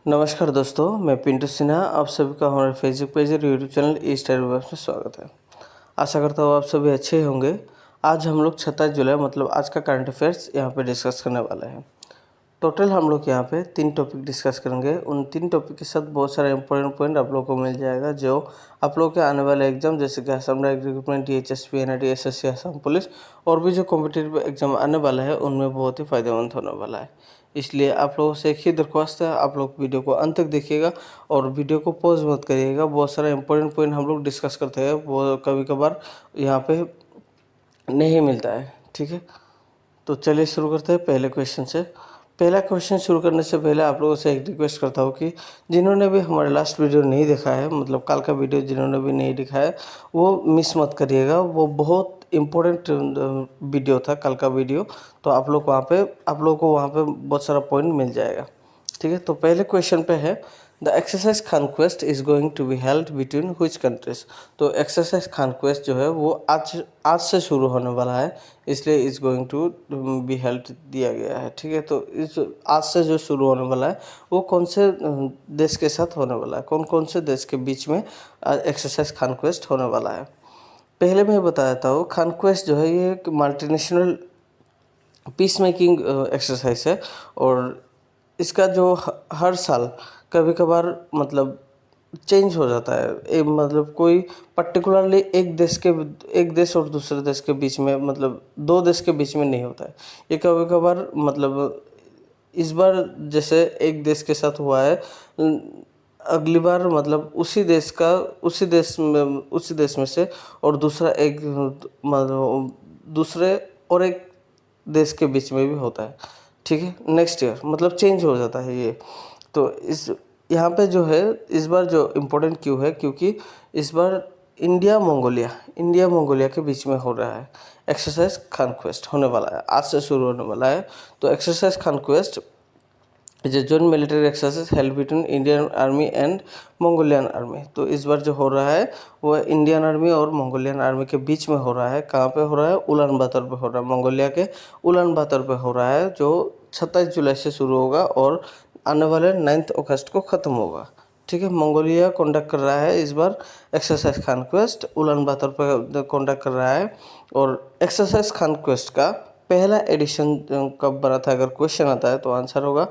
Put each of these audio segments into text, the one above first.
नमस्कार दोस्तों, मैं पिंटू सिन्हा। आप सभी का हमारे फेसबुक पेज और यूट्यूब चैनल ई स्टाइल वेब में स्वागत है। आशा करता हूँ आप सभी अच्छे ही होंगे। आज हम लोग 27 जुलाई मतलब आज का करंट अफेयर्स यहाँ पे डिस्कस करने वाले हैं। टोटल हम लोग यहाँ पे 3 टॉपिक डिस्कस करेंगे। उन 3 टॉपिक के साथ बहुत सारा इंपॉर्टेंट पॉइंट आप लोगों को मिल जाएगा जो आप लोगों के आने वाले एग्जाम जैसे कि Assam direct recruitment, DHSP, NIT, SSC, Assam police और भी जो कॉम्पिटिटिव एग्जाम आने वाला है उनमें बहुत ही फायदेमंद होने वाला है। इसलिए आप लोगों से एक ही दरख्वास्त है, आप लोग वीडियो को अंत तक देखिएगा और वीडियो को पॉज मत करिएगा। बहुत सारा इंपॉर्टेंट पॉइंट हम लोग डिस्कस करते हैं, वो कभी कभार यहाँ पे नहीं मिलता है। ठीक है, तो चलिए शुरू करते हैं पहले क्वेश्चन से। पहला क्वेश्चन शुरू करने से पहले आप लोगों से एक रिक्वेस्ट करता हूँ कि जिन्होंने भी हमारा लास्ट वीडियो नहीं देखा है, मतलब कल का वीडियो जिन्होंने भी नहीं देखा है वो मिस मत करिएगा। वो बहुत इम्पोर्टेंट वीडियो था कल का वीडियो, तो आप लोग को वहाँ पे बहुत सारा पॉइंट मिल जाएगा। ठीक है, तो पहले क्वेश्चन पे है the exercise conquest is going to be held between which countries. तो एक्सरसाइज कॉन्क्वेस्ट जो है वो आज से शुरू होने वाला है, इसलिए is going to be held दिया गया है। ठीक है, तो इस आज से जो शुरू होने वाला है वो कौन से देश के साथ होने वाला है, कौन कौन से देश के बीच में एक्सरसाइज कॉन्क्वेस्ट होने वाला है। पहले मैं बता देता हूँ, कॉन्क्वेस्ट जो है ये एक मल्टीनेशनल पीस मेकिंग एक्सरसाइज है और इसका जो हर साल कभी कभार मतलब चेंज हो जाता है। मतलब कोई पर्टिकुलरली एक देश और दूसरे देश के बीच में, मतलब दो देश के बीच में नहीं होता है। ये कभी कभार मतलब इस बार जैसे एक देश के साथ हुआ है, अगली बार मतलब उसी देश में से और दूसरा एक मतलब दूसरे और एक देश के बीच में भी होता है। ठीक है, नेक्स्ट ईयर मतलब चेंज हो जाता है ये। तो इस यहाँ पे जो है इस बार जो इम्पोर्टेंट क्यों है, क्योंकि इस बार इंडिया मंगोलिया के बीच में हो रहा है। एक्सरसाइज कॉन्क्वेस्ट होने वाला है, आज से शुरू होने वाला है। तो exercise conquest is a joint military exercise held between Indian army and Mongolian army. तो इस बार जो हो रहा है वो इंडियन आर्मी और मंगोलियन आर्मी के बीच में हो रहा है। कहाँ पे हो रहा है? उलान बातर पे हो रहा है, मंगोलिया के उलान बातर पे हो रहा है, जो 27 जुलाई से शुरू होगा और आने वाले 9 अगस्त को ख़त्म होगा। ठीक है, मंगोलिया कंडक्ट कर रहा है इस बार एक्सरसाइज कॉन्क्वेस्ट, उलान बातर पर कंडक्ट कर रहा है। और एक्सरसाइज कॉन्क्वेस्ट का पहला एडिशन कब बना था, अगर क्वेश्चन आता है तो आंसर होगा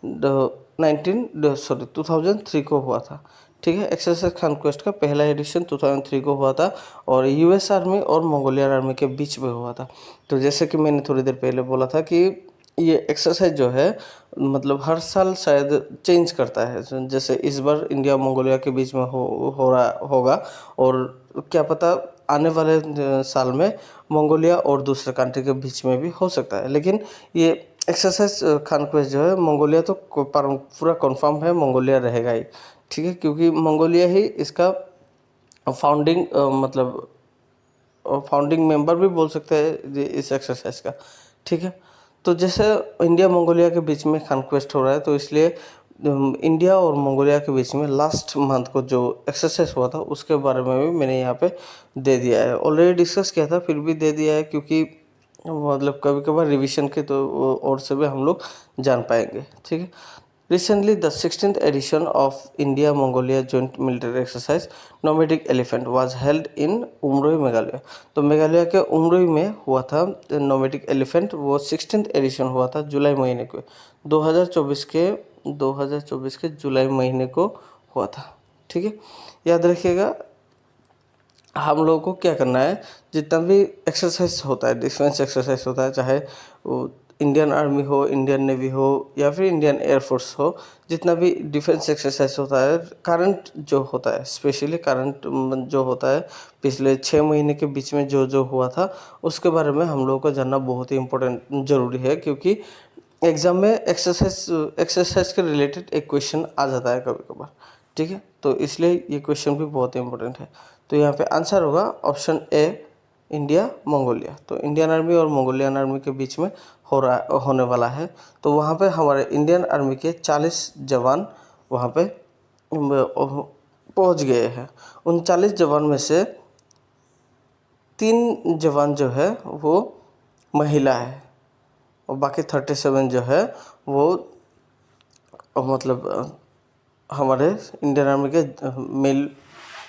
2003 को हुआ था। ठीक है, एक्सरसाइज कॉन्क्वेस्ट का पहला एडिशन 2003 को हुआ था और US आर्मी और मंगोलियन आर्मी के बीच में हुआ था। तो जैसे कि मैंने थोड़ी देर पहले बोला था कि ये एक्सरसाइज जो है मतलब हर साल शायद चेंज करता है। जैसे इस बार इंडिया मंगोलिया के बीच में हो रहा होगा और क्या पता आने वाले साल में मंगोलिया और दूसरे कंट्री के बीच में भी हो सकता है। लेकिन ये एक्सरसाइज कॉन्क्वेस्ट जो है मंगोलिया तो पूरा कंफर्म है, मंगोलिया रहेगा ही। ठीक है, क्योंकि मंगोलिया ही इसका फाउंडिंग मतलब फाउंडिंग मेंबर भी बोल सकते हैं इस एक्सरसाइज का। ठीक है, तो जैसे इंडिया मंगोलिया के बीच में कॉन्क्वेस्ट हो रहा है, तो इसलिए इंडिया और मंगोलिया के बीच में लास्ट मंथ को जो एक्सरसाइज हुआ था उसके बारे में भी मैंने यहाँ पे दे दिया है। ऑलरेडी डिस्कस किया था, फिर भी दे दिया है क्योंकि मतलब कभी कभार रिवीजन के तो और से भी हम लोग जान पाएंगे। ठीक है, recently the 16th edition of India Mongolia joint military exercise nomadic elephant was held in Umroi, Meghalaya. तो मेघालय के उमरोई में हुआ था नोमैडिक एलिफेंट, वो 16th एडिशन हुआ था जुलाई महीने को 2024 के जुलाई महीने को हुआ था। ठीक है, याद रखिएगा हम लोगों को क्या करना है, जितना भी एक्सरसाइज होता है, डिफेंस एक्सरसाइज होता है, चाहे वो इंडियन आर्मी हो, इंडियन नेवी हो या फिर इंडियन एयरफोर्स हो, जितना भी डिफेंस एक्सरसाइज होता है, करंट जो होता है, स्पेशली करंट जो होता है पिछले 6 महीने के बीच में जो जो हुआ था उसके बारे में हम लोगों को जानना बहुत ही इम्पोर्टेंट ज़रूरी है। क्योंकि एग्ज़ाम में एक्सरसाइज के रिलेटेड एक क्वेश्चन आ जाता है कभी कभार। ठीक है, तो इसलिए ये क्वेश्चन भी बहुत ही इंपॉर्टेंट है। तो यहाँ पे आंसर होगा ऑप्शन ए, इंडिया मंगोलिया। तो इंडियन आर्मी और मंगोलियन आर्मी के बीच में होने वाला है। तो वहाँ पे हमारे इंडियन आर्मी के 40 जवान वहाँ पे पहुँच गए हैं। उन 40 जवान में से 3 जवान जो है वो महिला है और बाकी 37 जो है वो मतलब हमारे इंडियन आर्मी के मेल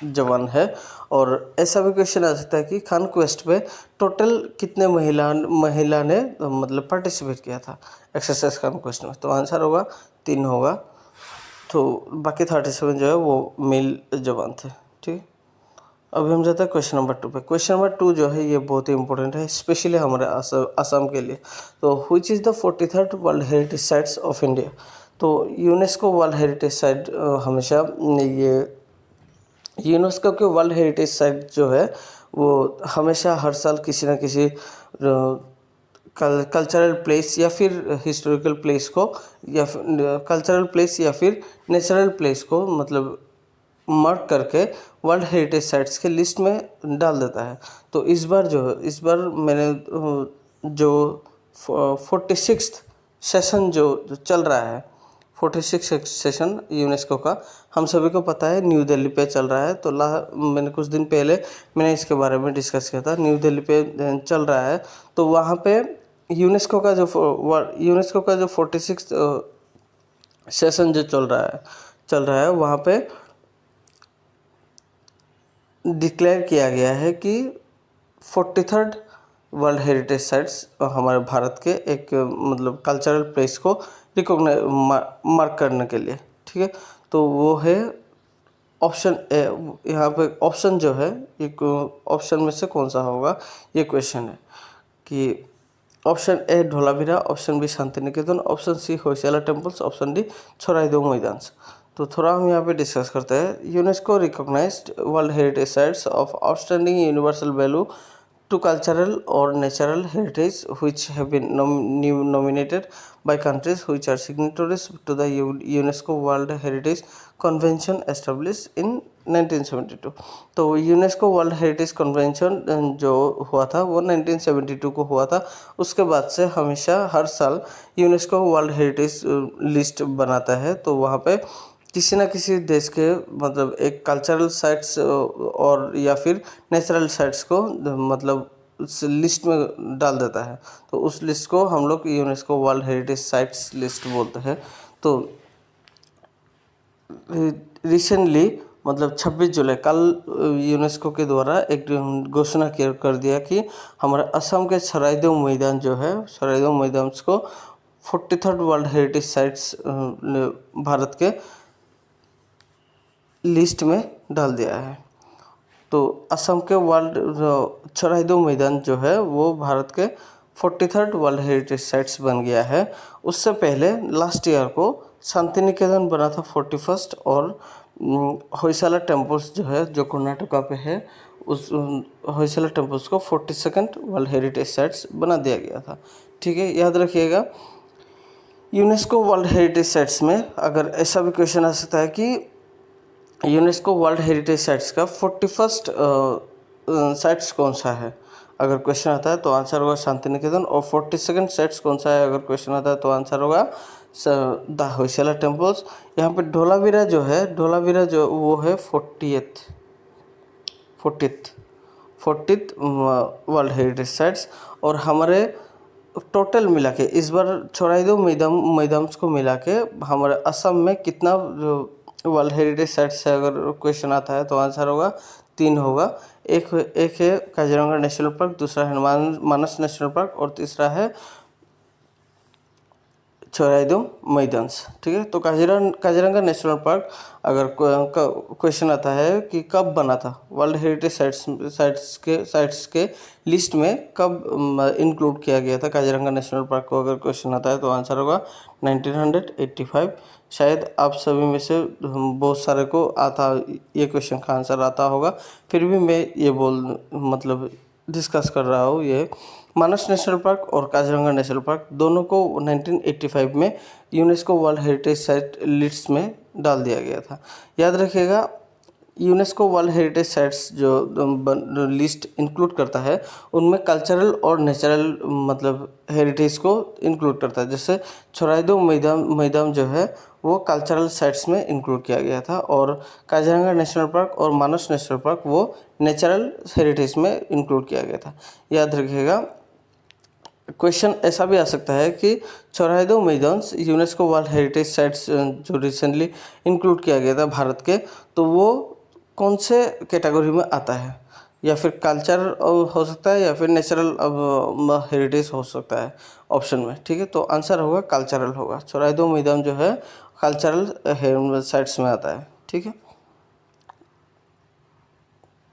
जवान है। और ऐसा भी क्वेश्चन आ सकता है कि खान क्वेस्ट पे टोटल कितने महिला ने मतलब पार्टिसिपेट किया था एक्सरसाइज खान क्वेस्ट में, तो आंसर होगा 3 होगा। तो बाकी 37 जो है वो मेल जवान थे। ठीक, अभी हम जाते हैं क्वेश्चन नंबर 2 पे। क्वेश्चन नंबर 2 जो है ये बहुत ही इंपॉर्टेंट है, स्पेशली हमारे असम के लिए। तो which is the 43rd world heritage sites of India. तो यूनेस्को वर्ल्ड हेरिटेज साइट हमेशा ये यूनेस्को के वर्ल्ड हेरिटेज साइट जो है वो हमेशा हर साल किसी न किसी कल्चरल प्लेस या फिर हिस्टोरिकल प्लेस को या फिर कल्चरल प्लेस या फिर नेचुरल प्लेस को मतलब मार्क करके वर्ल्ड हेरिटेज साइट्स के लिस्ट में डाल देता है। तो इस बार मैंने जो 46th सेशन जो चल रहा है, 46 सेशन यूनेस्को का, हम सभी को पता है न्यू दिल्ली पे चल रहा है। तो मैंने कुछ दिन पहले मैंने इसके बारे में डिस्कस किया था, न्यू दिल्ली पे चल रहा है। तो वहाँ पे यूनेस्को का जो 46 सेशन जो चल रहा है वहाँ पे डिक्लेयर किया गया है कि 43rd वर्ल्ड हेरिटेज साइट्स हमारे भारत के एक मतलब कल्चरल प्लेस को रिकॉग्नाइज मार्क करने के लिए। ठीक है, तो वो है ऑप्शन ए। यहाँ पे ऑप्शन जो है एक ऑप्शन में से कौन सा होगा ये क्वेश्चन है कि option A Dholavira, option B Shanti Niketan, option C Hoysala temples, option D Charaideo Moidams. तो थोड़ा हम यहाँ पे डिस्कस करते हैं। UNESCO recognised world heritage sites of outstanding universal value to cultural or natural heritage which have been nominated by countries which are signatories to the UNESCO World Heritage Convention established in 1972। तो UNESCO world heritage convention जो हुआ था वो 1972 को हुआ था। उसके बाद से हमेशा हर साल यूनेस्को वर्ल्ड हेरिटेज लिस्ट बनाता है। तो वहाँ पे किसी न किसी देश के मतलब एक कल्चरल साइट्स और या फिर नेचुरल साइट्स को मतलब उस लिस्ट में डाल देता है। तो उस लिस्ट को हम लोग UNESCO world heritage sites list बोलते हैं। तो रिसेंटली मतलब 26 जुलाई कल यूनेस्को के द्वारा एक घोषणा कर दिया कि हमारे असम के सरायदेव मैदान जो है, सरायदेव मैदान को 43rd world heritage sites Bharat के लिस्ट में डाल दिया है। तो असम के वर्ल्ड छोराइदेव मैदान जो है वो भारत के 43rd वर्ल्ड हेरिटेज साइट्स बन गया है। उससे पहले लास्ट ईयर को शांति निकेतन बना था 41st और होयसला टेम्पल्स जो है जो कर्नाटका पे है उस होयसला टेम्पल्स को 42nd वर्ल्ड हेरिटेज साइट्स बना दिया गया था। ठीक है, याद रखिएगा यूनेस्को वर्ल्ड हेरिटेज साइट्स में अगर ऐसा भी क्वेश्चन आ सकता है कि यूनेस्को वर्ल्ड हेरिटेज साइट्स का 41st साइट्स कौन सा है, अगर क्वेश्चन आता है तो आंसर होगा शांति निकेतन। और 42nd साइट्स कौन सा है, अगर क्वेश्चन आता है तो आंसर होगा द होयसला टेम्पल्स। यहाँ पे धोलावीरा जो है, धोलावीरा जो वो है 40th वर्ल्ड हेरिटेज साइट्स। और हमारे टोटल मिला के इस बार छोराइदेव मैदान्स को मिला के हमारे असम में कितना वर्ल्ड हेरिटेज साइट्स से अगर क्वेश्चन आता है तो आंसर होगा 3 होगा। एक है काजीरंगा नेशनल पार्क, दूसरा है मानस नेशनल पार्क और तीसरा है छोराइदेव मैदान्स। ठीक है, तो काजीरंगा नेशनल पार्क अगर क्वेश्चन आता है कि कब बना था, वर्ल्ड हेरिटेज साइट्स के लिस्ट में कब इंक्लूड किया गया था काजीरंगा नेशनल पार्क को, अगर क्वेश्चन आता है तो आंसर होगा 1985। शायद आप सभी में से बहुत सारे को ये क्वेश्चन का आंसर आता होगा, फिर भी मैं ये मतलब डिस्कस कर रहा हूँ। ये मानस नेशनल पार्क और काजीरंगा नेशनल पार्क दोनों को 1985 में UNESCO world heritage site list में डाल दिया गया था। याद रखिएगा यूनेस्को वर्ल्ड हेरिटेज साइट्स जो लिस्ट इंक्लूड करता है उनमें कल्चरल और नेचुरल मतलब हेरिटेज को इंक्लूड करता है। जैसे छोराइदेव मैदान जो है वो कल्चरल साइट्स में इंक्लूड किया गया था और काजीरंगा नेशनल पार्क और मानस नेशनल पार्क वो नेचुरल हेरिटेज में इंक्लूड किया गया था। याद रखिएगा क्वेश्चन ऐसा भी आ सकता है कि चौराहे मैदान्स यूनेस्को वर्ल्ड हेरिटेज साइट्स जो रिसेंटली इंक्लूड किया गया था भारत के, तो वो कौन से कैटेगरी में आता है? या फिर कल्चर हो सकता है, या फिर नेचुरल हेरिटेज हो सकता है ऑप्शन में। ठीक है, तो आंसर होगा कल्चरल होगा। चौराहे मैदान जो है कल्चरल साइट्स में आता है। ठीक है,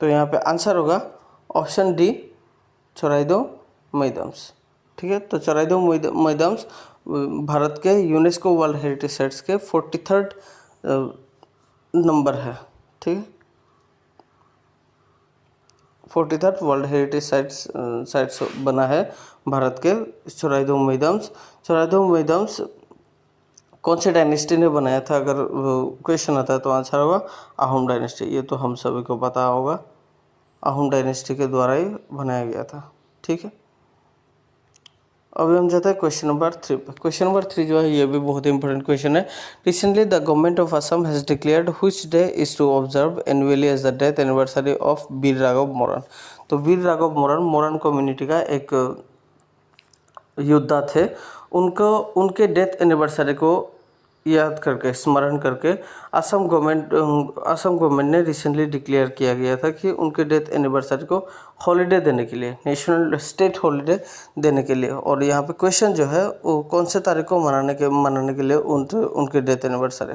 तो यहाँ पे आंसर होगा ऑप्शन डी, चौराहे मैदान्स। ठीक है, तो चौराहे मैदान्स भारत के यूनेस्को वर्ल्ड हेरिटेज साइट्स के 43rd नंबर है। ठीक है, 43rd वर्ल्ड हेरिटेज साइट्स बना है भारत के चौराहे मैदान्स। चौराहे मैदान्स कौन से डायनेस्टी ने बनाया था? अगर क्वेश्चन आता है तो आंसर होगा अहोम डायनेस्टी। ये तो हम सभी को पता होगा, अहोम डायनेस्टी के द्वारा ही बनाया गया था। ठीक है, अभी हम जाते हैं क्वेश्चन नंबर 3 पे। क्वेश्चन नंबर 3 जो है ये भी बहुत इंपॉर्टेंट क्वेश्चन है। Recently the government of Assam has declared which day is to observe annually as the death anniversary of Veer Raghav Moran. तो वीर राघव मोरन मोरन कम्युनिटी का एक योद्धा थे। उनके डेथ एनिवर्सरी को याद करके, स्मरण करके असम गवर्नमेंट ने रिसेंटली डिक्लेयर किया गया था कि उनके डेथ एनिवर्सरी को हॉलीडे देने के लिए, नेशनल स्टेट हॉलीडे देने के लिए। और यहाँ पे क्वेश्चन जो है वो कौन से तारीख को मनाने के लिए उनके डेथ एनिवर्सरी।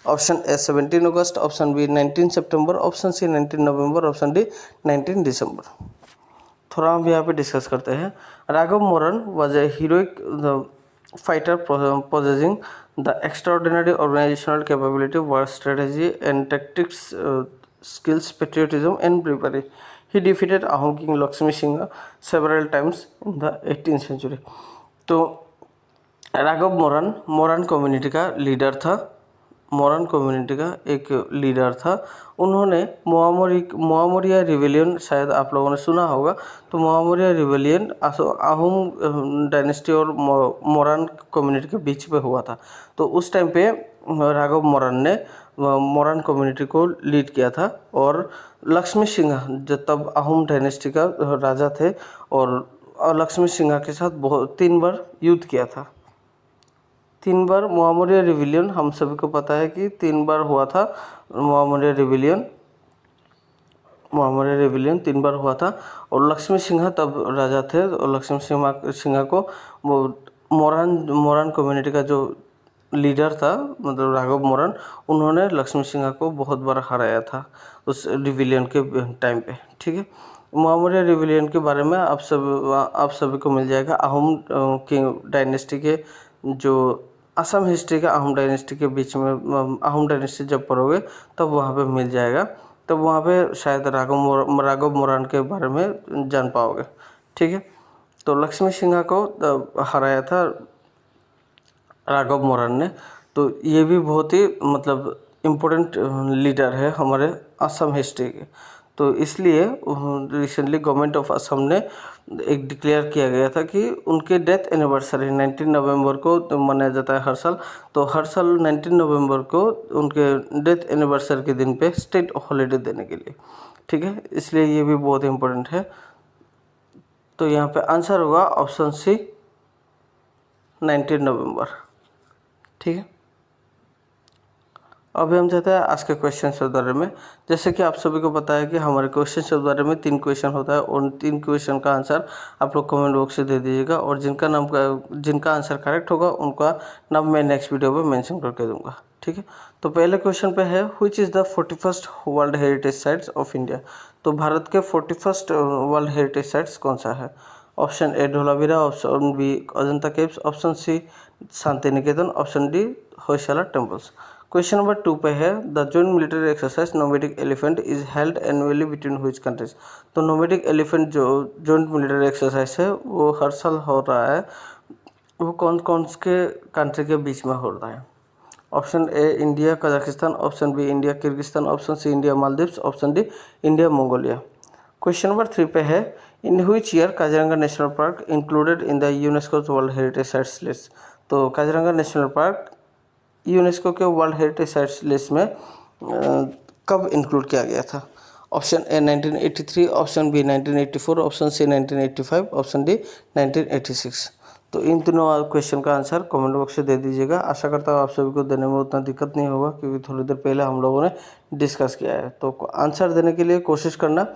ऑप्शन ए 17 अगस्त, ऑप्शन बी 19 सितंबर, ऑप्शन सी 19 नवंबर, ऑप्शन डी 19 दिसंबर। थोड़ा हम यहाँ पे डिस्कस करते हैं। Raghav Moran was a heroic fighter possessing the extraordinary organizational capability, war strategy and tactics, skills, patriotism and bravery. He defeated Ahom King Lakshmi Singha several times in the 18th century. तो राघव मोरन मोरन community का leader था, मोरन community का एक leader था। उन्होंने मोआमोरिया rebellion, शायद आप लोगों ने सुना होगा। तो मोआमोरिया रिवेलियन अहोम डायनेस्टी और मोरन कम्युनिटी के बीच में हुआ था। तो उस टाइम पे राघव मोरन ने मोरन कम्युनिटी को लीड किया था। और लक्ष्मी सिंह जो तब अहोम डायनेस्टी का राजा थे, और लक्ष्मी सिंह के साथ 3 बार युद्ध किया था। 3 बार मोआमोरिया रिविलियन, हम सभी को पता है कि 3 बार हुआ था मोआमोरिया रिविलियन 3 बार हुआ था। और लक्ष्मी सिंह तब राजा थे, और लक्ष्मी सिंह को मोरन कम्युनिटी का जो लीडर था, मतलब राघव मोरन, उन्होंने लक्ष्मी सिंह को बहुत बार हराया था उस रिविलियन के टाइम पे। ठीक है, मोआमोरिया रिविलियन के बारे में आप सभी को मिल जाएगा अहोम किंग डायनेस्टी के, जो असम हिस्ट्री का अहोम डायनेस्टी के बीच में, अहोम डायनेस्टी जब पढ़ोगे तब वहाँ पे मिल जाएगा। तब वहाँ पे शायद राघव मोरन के बारे में जान पाओगे। ठीक है, तो लक्ष्मी सिंह को हराया था राघव मोरन ने। तो ये भी बहुत ही मतलब इम्पोर्टेंट लीडर है हमारे असम हिस्ट्री के। तो इसलिए रिसेंटली गवर्नमेंट ऑफ असम ने एक डिक्लेयर किया गया था कि उनके डेथ एनिवर्सरी 19 नवंबर को मनाया जाता है हर साल। तो हर साल 19 नवंबर को उनके डेथ एनिवर्सरी के दिन पे स्टेट हॉलीडे देने के लिए। ठीक है, इसलिए ये भी बहुत इम्पोर्टेंट है। तो यहाँ पे आंसर होगा ऑप्शन सी 19 नवंबर। ठीक है, अभी हम चाहते हैं आज के क्वेश्चन के बारे में। जैसे कि आप सभी को पता है कि हमारे क्वेश्चन के बारे में 3 क्वेश्चन होता है, और 3 क्वेश्चन का आंसर आप लोग कमेंट बॉक्स से दे दीजिएगा। और जिनका आंसर करेक्ट होगा उनका नाम मैं नेक्स्ट वीडियो में मेंशन करके दूंगा। ठीक है, तो पहले क्वेश्चन पे है which is the 41st world heritage sites of India. तो भारत के 41st वर्ल्ड हेरिटेज साइट्स कौन सा है? Option A Dholavira, option B Ajanta caves, option C Shanti Niketan, option D Hoysala temples. Question number 2 पे है the joint military exercise nomadic elephant is held annually between which countries. तो nomadic elephant जो joint military exercise है वो हर साल हो रहा है, वो कौन कौन के कंट्री के बीच में हो रहा है? Option A India Kazakhstan, option B India Kyrgyzstan, option C India Maldives, option D India Mongolia. Question number 3 पे है in which year Kaziranga national park included in the UNESCO world heritage sites list. तो Kaziranga national park UNESCO के world heritage sites list में कब include किया गया था? Option A 1983, option B 1984, option C 1985, option D 1986। तो इन तीनों क्वेश्चन का आंसर कमेंट बॉक्स से दे दीजिएगा। आशा करता हूँ आप सभी को देने में उतना दिक्कत नहीं होगा, क्योंकि थोड़ी देर पहले हम लोगों ने डिस्कस किया है। तो आंसर देने के लिए कोशिश करना,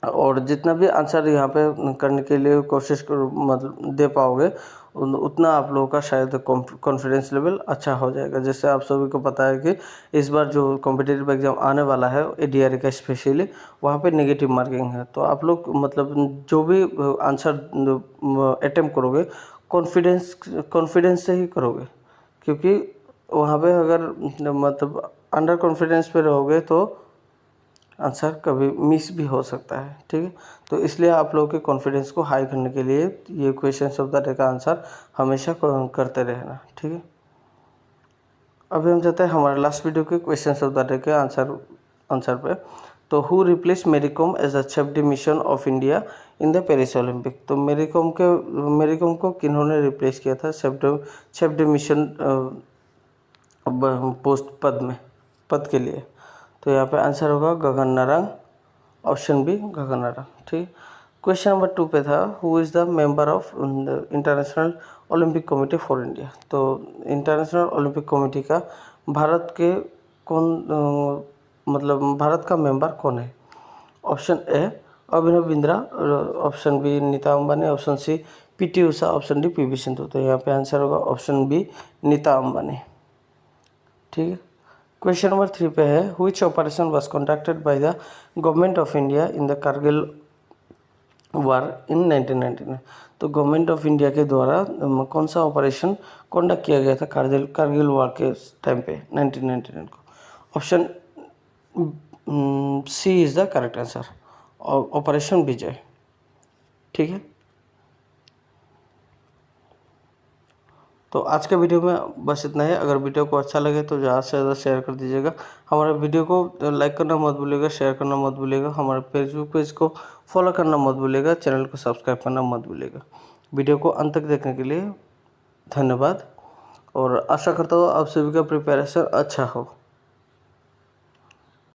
और जितना भी आंसर यहाँ पे करने के लिए कोशिश मतलब दे पाओगे, उतना आप लोगों का शायद कॉन्फिडेंस लेवल अच्छा हो जाएगा। जैसे आप सभी को पता है कि इस बार जो कॉम्पिटिटिव एग्ज़ाम आने वाला है ADRE का स्पेशली, वहाँ पे नेगेटिव मार्किंग है। तो आप लोग मतलब जो भी आंसर अटेम्प्ट करोगे, कॉन्फिडेंस से ही करोगे, क्योंकि वहाँ पे अगर मतलब अंडर कॉन्फिडेंस पे रहोगे तो आंसर कभी मिस भी हो सकता है। ठीक है, तो इसलिए आप लोगों के कॉन्फिडेंस को हाई करने के लिए ये क्वेश्चन ऑफ द डे का आंसर हमेशा करते रहना। ठीक है, अभी हम जाते हैं हमारे लास्ट वीडियो के क्वेश्चन ऑफ द डे के आंसर पे। तो who replace Mary Kom as a chief the mission of India in the Paris Olympic. तो मेरी कॉम को किन्होंने रिप्लेस किया था चीफ द मिशन पोस्ट पद के लिए। तो यहाँ पे आंसर होगा गगन नारंग, ऑप्शन बी गगन नारंग। ठीक, क्वेश्चन नंबर 2 पे था who is the member of international olympic committee for India. तो इंटरनेशनल ओलंपिक कमेटी का भारत के मतलब भारत का मेंबर कौन है। Option A Abhinav Bindra, option B Nita Ambani, option C PT Usha, option D PV Sindhu. तो यहाँ पे आंसर होगा ऑप्शन बी नीता अंबानी। ठीक है, क्वेश्चन नंबर 3 पे है which operation was conducted by the government of India in the Kargil war in 1999। तो गवर्नमेंट ऑफ इंडिया के द्वारा कौन सा ऑपरेशन कंडक्ट किया गया था कारगिल वार के टाइम पे 1999 को। Option C is the correct answer, operation Vijay. ठीक है, तो आज के वीडियो में बस इतना ही। अगर वीडियो को अच्छा लगे तो ज़्यादा से ज़्यादा शेयर कर दीजिएगा। हमारे वीडियो को लाइक करना मत भूलिएगा, शेयर करना मत भूलिएगा, हमारे फेसबुक पेज को फॉलो करना मत भूलिएगा, चैनल को सब्सक्राइब करना मत भूलिएगा। वीडियो को अंत तक देखने के लिए धन्यवाद, और आशा करता हूँ आप सभी का प्रिपरेशन अच्छा हो।